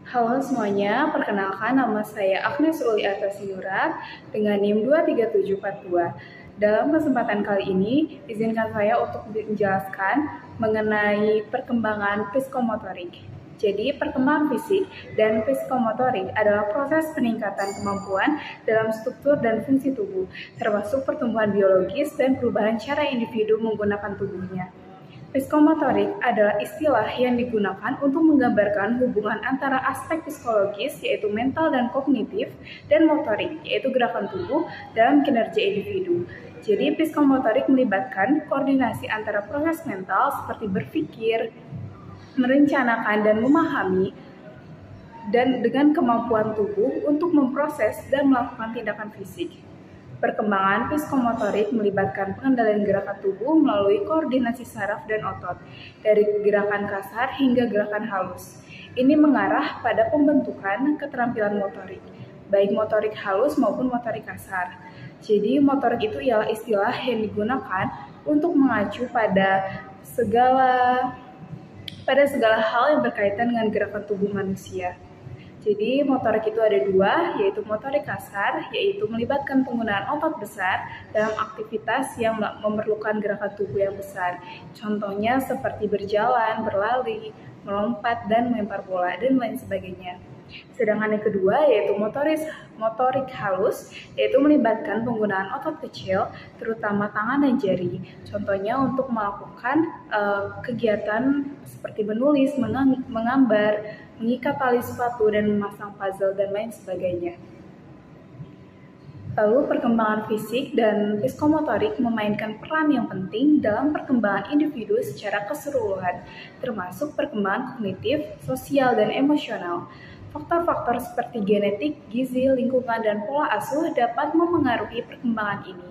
Halo semuanya, perkenalkan nama saya Agnes Uli Artasinurat dengan NIM 23742. Dalam kesempatan kali ini, izinkan saya untuk menjelaskan mengenai perkembangan psikomotorik. Jadi, perkembangan fisik dan psikomotorik adalah proses peningkatan kemampuan dalam struktur dan fungsi tubuh, termasuk pertumbuhan biologis dan perubahan cara individu menggunakan tubuhnya. Psikomotorik adalah istilah yang digunakan untuk menggambarkan hubungan antara aspek psikologis, yaitu mental dan kognitif, dan motorik, yaitu gerakan tubuh dalam kinerja individu. Jadi, psikomotorik melibatkan koordinasi antara proses mental seperti berpikir, merencanakan, dan memahami, dan dengan kemampuan tubuh untuk memproses dan melakukan tindakan fisik. Perkembangan psikomotorik melibatkan pengendalian gerakan tubuh melalui koordinasi saraf dan otot, dari gerakan kasar hingga gerakan halus. Ini mengarah pada pembentukan keterampilan motorik, baik motorik halus maupun motorik kasar. Jadi, motorik itu ialah istilah yang digunakan untuk mengacu pada segala hal yang berkaitan dengan gerakan tubuh manusia. Jadi, motorik itu ada dua, yaitu motorik kasar, yaitu melibatkan penggunaan otot besar dalam aktivitas yang memerlukan gerakan tubuh yang besar. Contohnya seperti berjalan, berlari, melompat, dan melempar bola, dan lain sebagainya. Sedangkan yang kedua, yaitu motorik halus, yaitu melibatkan penggunaan otot kecil, terutama tangan dan jari. Contohnya untuk melakukan kegiatan seperti menulis, menggambar, mengikat tali sepatu, dan memasang puzzle, dan lain sebagainya. Lalu, perkembangan fisik dan psikomotorik memainkan peran yang penting dalam perkembangan individu secara keseluruhan, termasuk perkembangan kognitif, sosial, dan emosional. Faktor-faktor seperti genetik, gizi, lingkungan, dan pola asuh dapat memengaruhi perkembangan ini.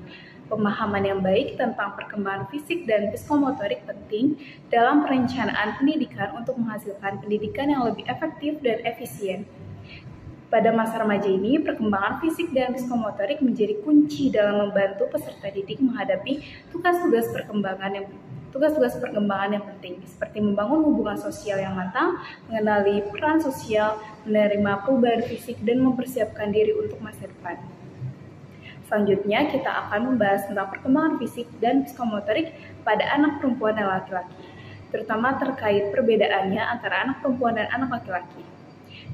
Pemahaman yang baik tentang perkembangan fisik dan psikomotorik penting dalam perencanaan pendidikan untuk menghasilkan pendidikan yang lebih efektif dan efisien. Pada masa remaja ini, perkembangan fisik dan psikomotorik menjadi kunci dalam membantu peserta didik menghadapi tugas-tugas perkembangan yang penting, seperti membangun hubungan sosial yang matang, mengenali peran sosial, menerima perubahan fisik, dan mempersiapkan diri untuk masa depan. Selanjutnya, kita akan membahas tentang perkembangan fisik dan psikomotorik pada anak perempuan dan laki-laki, terutama terkait perbedaannya antara anak perempuan dan anak laki-laki.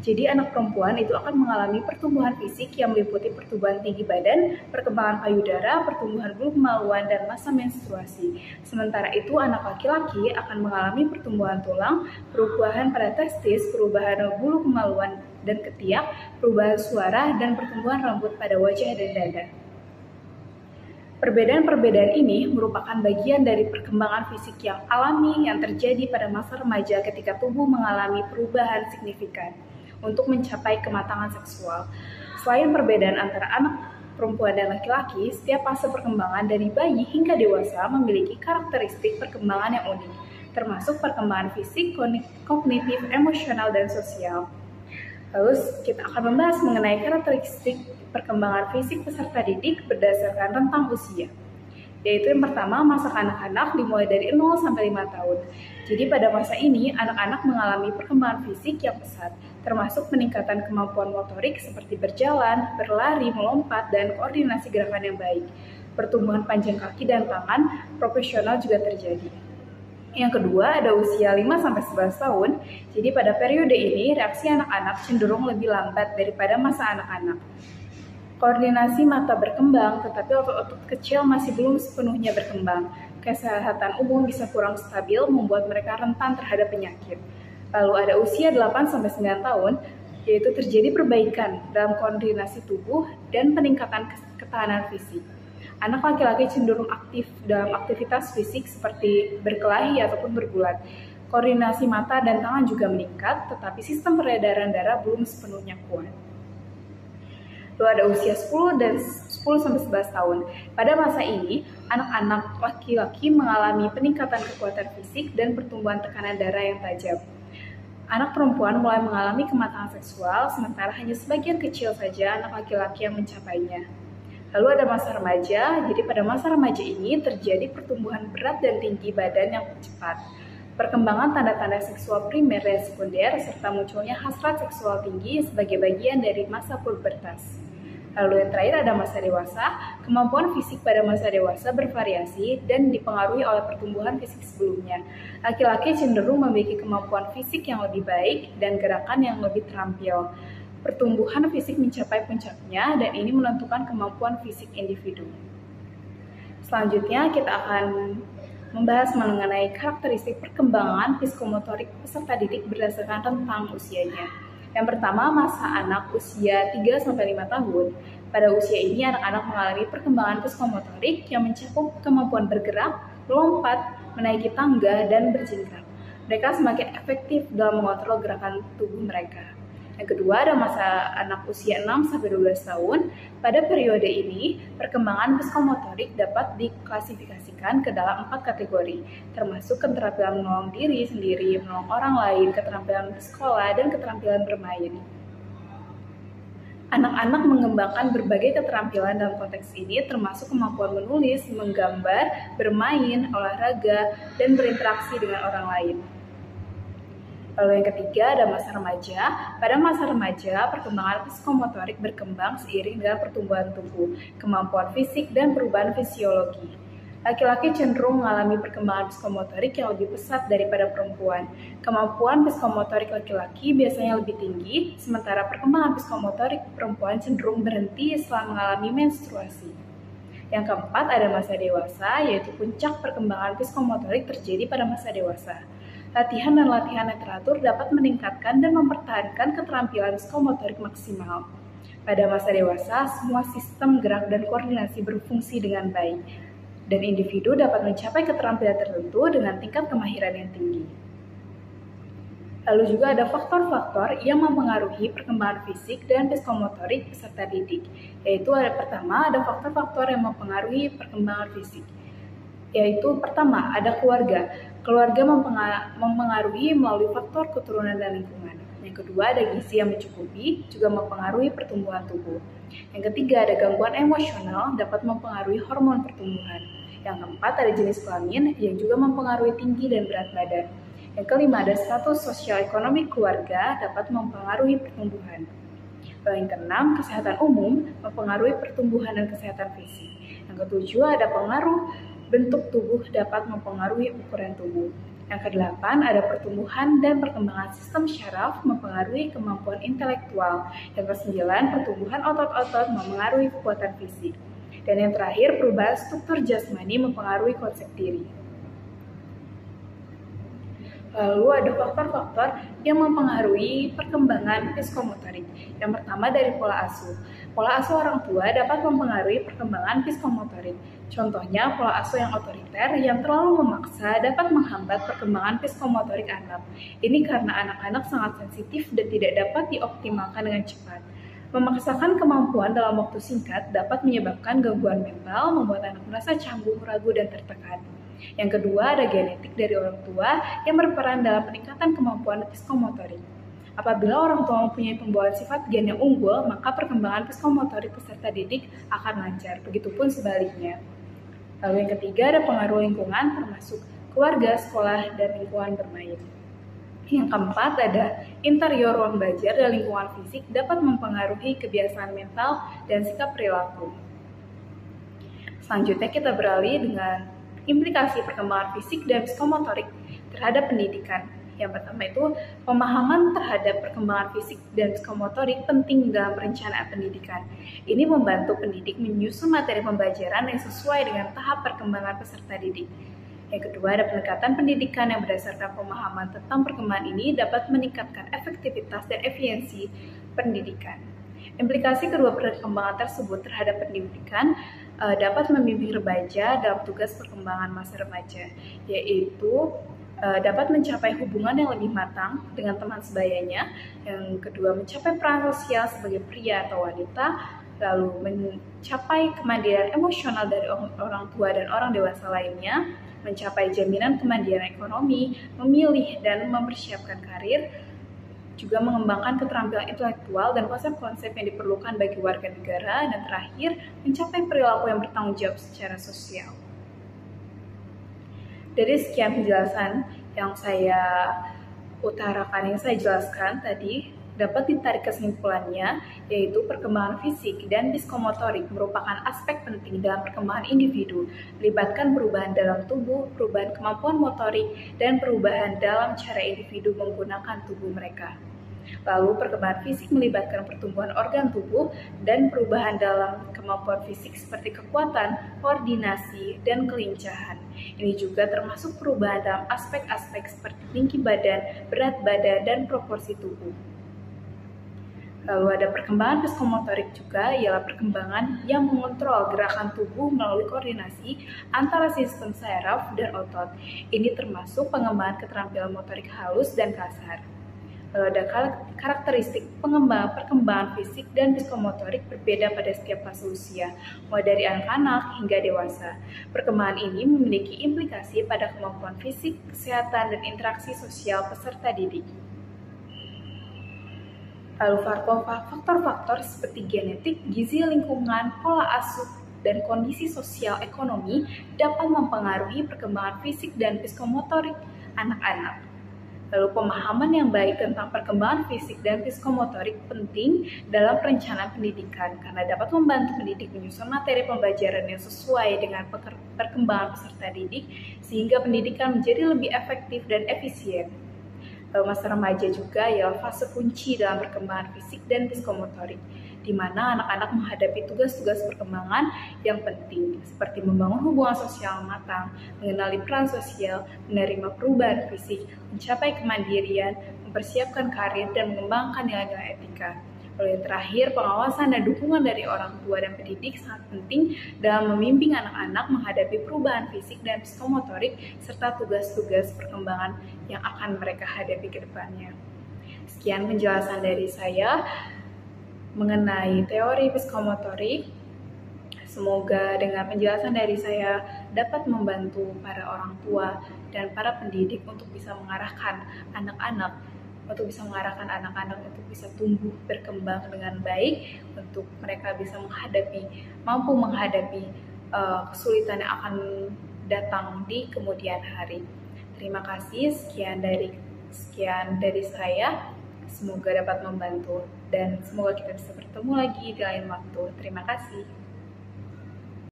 Jadi, anak perempuan itu akan mengalami pertumbuhan fisik yang meliputi pertumbuhan tinggi badan, perkembangan payudara, pertumbuhan bulu kemaluan, dan masa menstruasi. Sementara itu, anak laki-laki akan mengalami pertumbuhan tulang, perubahan pada testis, perubahan bulu kemaluan dan ketiak, perubahan suara, dan pertumbuhan rambut pada wajah dan dada. Perbedaan-perbedaan ini merupakan bagian dari perkembangan fisik yang alami yang terjadi pada masa remaja ketika tubuh mengalami perubahan signifikan untuk mencapai kematangan seksual. Selain perbedaan antara anak perempuan dan laki-laki, setiap fase perkembangan dari bayi hingga dewasa memiliki karakteristik perkembangan yang unik, termasuk perkembangan fisik, kognitif, emosional, dan sosial. Lalu kita akan membahas mengenai karakteristik perkembangan fisik peserta didik berdasarkan rentang usia. Yaitu yang pertama, masa kanak-kanak dimulai dari 0 sampai 5 tahun. Jadi pada masa ini, anak-anak mengalami perkembangan fisik yang pesat, termasuk peningkatan kemampuan motorik seperti berjalan, berlari, melompat, dan koordinasi gerakan yang baik. Pertumbuhan panjang kaki dan tangan profesional juga terjadi. Yang kedua, ada usia 5-11 tahun. Jadi pada periode ini, reaksi anak-anak cenderung lebih lambat daripada masa anak-anak. Koordinasi mata berkembang, tetapi otot-otot kecil masih belum sepenuhnya berkembang. Kesehatan umum bisa kurang stabil, membuat mereka rentan terhadap penyakit. Lalu ada usia 8-9 tahun, yaitu terjadi perbaikan dalam koordinasi tubuh dan peningkatan ketahanan fisik. Anak laki-laki cenderung aktif dalam aktivitas fisik seperti berkelahi ataupun bergulat. Koordinasi mata dan tangan juga meningkat, tetapi sistem peredaran darah belum sepenuhnya kuat. Lalu ada usia 10-11 tahun. Pada masa ini, anak-anak laki-laki mengalami peningkatan kekuatan fisik dan pertumbuhan tekanan darah yang tajam. Anak perempuan mulai mengalami kematangan seksual, sementara hanya sebagian kecil saja anak laki-laki yang mencapainya. Lalu ada masa remaja, jadi pada masa remaja ini terjadi pertumbuhan berat dan tinggi badan yang cepat. perkembangan tanda-tanda seksual primer dan sekunder, serta munculnya hasrat seksual tinggi sebagai bagian dari masa pubertas. Lalu yang terakhir ada masa dewasa. Kemampuan fisik pada masa dewasa bervariasi dan dipengaruhi oleh pertumbuhan fisik sebelumnya. Laki-laki cenderung memiliki kemampuan fisik yang lebih baik dan gerakan yang lebih terampil. Pertumbuhan fisik mencapai puncaknya dan ini menentukan kemampuan fisik individu. Selanjutnya kita akan membahas mengenai karakteristik perkembangan psikomotorik peserta didik berdasarkan rentang usianya. Yang pertama, masa anak usia 3-5 tahun. Pada usia ini, anak-anak mengalami perkembangan psikomotorik yang mencakup kemampuan bergerak, melompat, menaiki tangga, dan berjingkrak. Mereka semakin efektif dalam mengontrol gerakan tubuh mereka. Yang kedua, ada masa anak usia 6-12 tahun. Pada periode ini, perkembangan psikomotorik dapat diklasifikasikan ke dalam 4 kategori, termasuk keterampilan menolong diri sendiri, menolong orang lain, keterampilan bersekolah, dan keterampilan bermain. Anak-anak mengembangkan berbagai keterampilan dalam konteks ini, termasuk kemampuan menulis, menggambar, bermain, olahraga, dan berinteraksi dengan orang lain. Lalu yang ketiga ada masa remaja. Pada masa remaja, perkembangan psikomotorik berkembang seiring dengan pertumbuhan tubuh, kemampuan fisik, dan perubahan fisiologi. Laki-laki cenderung mengalami perkembangan psikomotorik yang lebih pesat daripada perempuan. Kemampuan psikomotorik laki-laki biasanya lebih tinggi, sementara perkembangan psikomotorik perempuan cenderung berhenti setelah mengalami menstruasi. Yang keempat ada masa dewasa, yaitu puncak perkembangan psikomotorik terjadi pada masa dewasa. Latihan dan latihan yang teratur dapat meningkatkan dan mempertahankan keterampilan psikomotorik maksimal. Pada masa dewasa, semua sistem gerak dan koordinasi berfungsi dengan baik, dan individu dapat mencapai keterampilan tertentu dengan tingkat kemahiran yang tinggi. Lalu juga ada faktor-faktor yang mempengaruhi perkembangan fisik dan psikomotorik peserta didik, yaitu pertama ada faktor-faktor yang mempengaruhi perkembangan fisik. Yaitu pertama, ada keluarga. Keluarga mempengaruhi melalui faktor keturunan dan lingkungan. Yang kedua, ada gizi yang mencukupi, juga mempengaruhi pertumbuhan tubuh. Yang ketiga, ada gangguan emosional, dapat mempengaruhi hormon pertumbuhan. Yang keempat, ada jenis kelamin, yang juga mempengaruhi tinggi dan berat badan. Yang kelima, ada status sosial ekonomi keluarga, dapat mempengaruhi pertumbuhan. Lalu yang keenam, kesehatan umum, mempengaruhi pertumbuhan dan kesehatan fisik. Yang ketujuh, ada pengaruh bentuk tubuh dapat mempengaruhi ukuran tubuh. Yang kedelapan, ada pertumbuhan dan perkembangan sistem syaraf mempengaruhi kemampuan intelektual. Yang kesembilan, pertumbuhan otot-otot mempengaruhi kekuatan fisik. Dan yang terakhir, perubahan struktur jasmani mempengaruhi konsep diri. Lalu ada faktor-faktor yang mempengaruhi perkembangan psikomotorik. Yang pertama dari pola asuh. Pola asuh orang tua dapat mempengaruhi perkembangan psikomotorik. Contohnya pola asuh yang otoriter yang terlalu memaksa dapat menghambat perkembangan psikomotorik anak. Ini karena anak-anak sangat sensitif dan tidak dapat dioptimalkan dengan cepat. Memaksakan kemampuan dalam waktu singkat dapat menyebabkan gangguan mental, membuat anak merasa canggung, ragu, dan tertekan. Yang kedua, ada genetik dari orang tua yang berperan dalam peningkatan kemampuan psikomotorik. Apabila orang tua mempunyai pembawaan sifat gen yang unggul, maka perkembangan psikomotorik peserta didik akan lancar. Begitupun sebaliknya. Lalu yang ketiga, ada pengaruh lingkungan termasuk keluarga, sekolah, dan lingkungan bermain. Yang keempat, ada interior ruang belajar dan lingkungan fisik dapat mempengaruhi kebiasaan mental dan sikap perilaku. Selanjutnya kita beralih dengan implikasi perkembangan fisik dan psikomotorik terhadap pendidikan. Yang pertama itu, pemahaman terhadap perkembangan fisik dan psikomotorik penting dalam perencanaan pendidikan. Ini membantu pendidik menyusun materi pembelajaran yang sesuai dengan tahap perkembangan peserta didik. Yang kedua, ada pendekatan pendidikan yang berdasarkan pemahaman tentang perkembangan ini dapat meningkatkan efektivitas dan efisiensi pendidikan. Implikasi kedua perkembangan tersebut terhadap pendidikan dapat membimbing remaja dalam tugas perkembangan masa remaja, yaitu dapat mencapai hubungan yang lebih matang dengan teman sebayanya. Yang kedua, mencapai peran sosial sebagai pria atau wanita, lalu mencapai kemandirian emosional dari orang tua dan orang dewasa lainnya, mencapai jaminan kemandirian ekonomi, memilih dan mempersiapkan karir, juga mengembangkan keterampilan intelektual dan konsep-konsep yang diperlukan bagi warga negara, dan terakhir, mencapai perilaku yang bertanggung jawab secara sosial. Dari sekian penjelasan yang saya utarakan, yang saya jelaskan tadi, dapat ditarik kesimpulannya, yaitu perkembangan fisik dan psikomotorik merupakan aspek penting dalam perkembangan individu, melibatkan perubahan dalam tubuh, perubahan kemampuan motorik, dan perubahan dalam cara individu menggunakan tubuh mereka. Lalu perkembangan fisik melibatkan pertumbuhan organ tubuh dan perubahan dalam kemampuan fisik seperti kekuatan, koordinasi, dan kelincahan. Ini juga termasuk perubahan dalam aspek-aspek seperti tinggi badan, berat badan, dan proporsi tubuh. Lalu ada perkembangan psikomotorik juga, ialah perkembangan yang mengontrol gerakan tubuh melalui koordinasi antara sistem saraf dan otot. Ini termasuk pengembangan keterampilan motorik halus dan kasar. Lalu ada karakteristik perkembangan fisik dan psikomotorik berbeda pada setiap fase usia, mulai dari anak-anak hingga dewasa. Perkembangan ini memiliki implikasi pada kemampuan fisik, kesehatan, dan interaksi sosial peserta didik. Lalu faktor-faktor seperti genetik, gizi, lingkungan, pola asuh, dan kondisi sosial ekonomi dapat mempengaruhi perkembangan fisik dan psikomotorik anak-anak. Lalu pemahaman yang baik tentang perkembangan fisik dan psikomotorik penting dalam perencanaan pendidikan karena dapat membantu pendidik menyusun materi pembelajaran yang sesuai dengan perkembangan peserta didik sehingga pendidikan menjadi lebih efektif dan efisien. Masa remaja juga ialah fase kunci dalam perkembangan fisik dan psikomotorik, di mana anak-anak menghadapi tugas-tugas perkembangan yang penting, seperti membangun hubungan sosial matang, mengenali peran sosial, menerima perubahan fisik, mencapai kemandirian, mempersiapkan karir, dan mengembangkan nilai-nilai etika. Lalu yang terakhir, pengawasan dan dukungan dari orang tua dan pendidik sangat penting dalam membimbing anak-anak menghadapi perubahan fisik dan psikomotorik serta tugas-tugas perkembangan yang akan mereka hadapi ke depannya. Sekian penjelasan dari saya mengenai teori psikomotorik. Semoga dengan penjelasan dari saya dapat membantu para orang tua dan para pendidik untuk bisa mengarahkan anak-anak untuk bisa tumbuh berkembang dengan baik, untuk mereka bisa mampu menghadapi kesulitan yang akan datang di kemudian hari. Terima kasih, sekian dari saya. Semoga dapat membantu dan semoga kita bisa bertemu lagi di lain waktu. Terima kasih.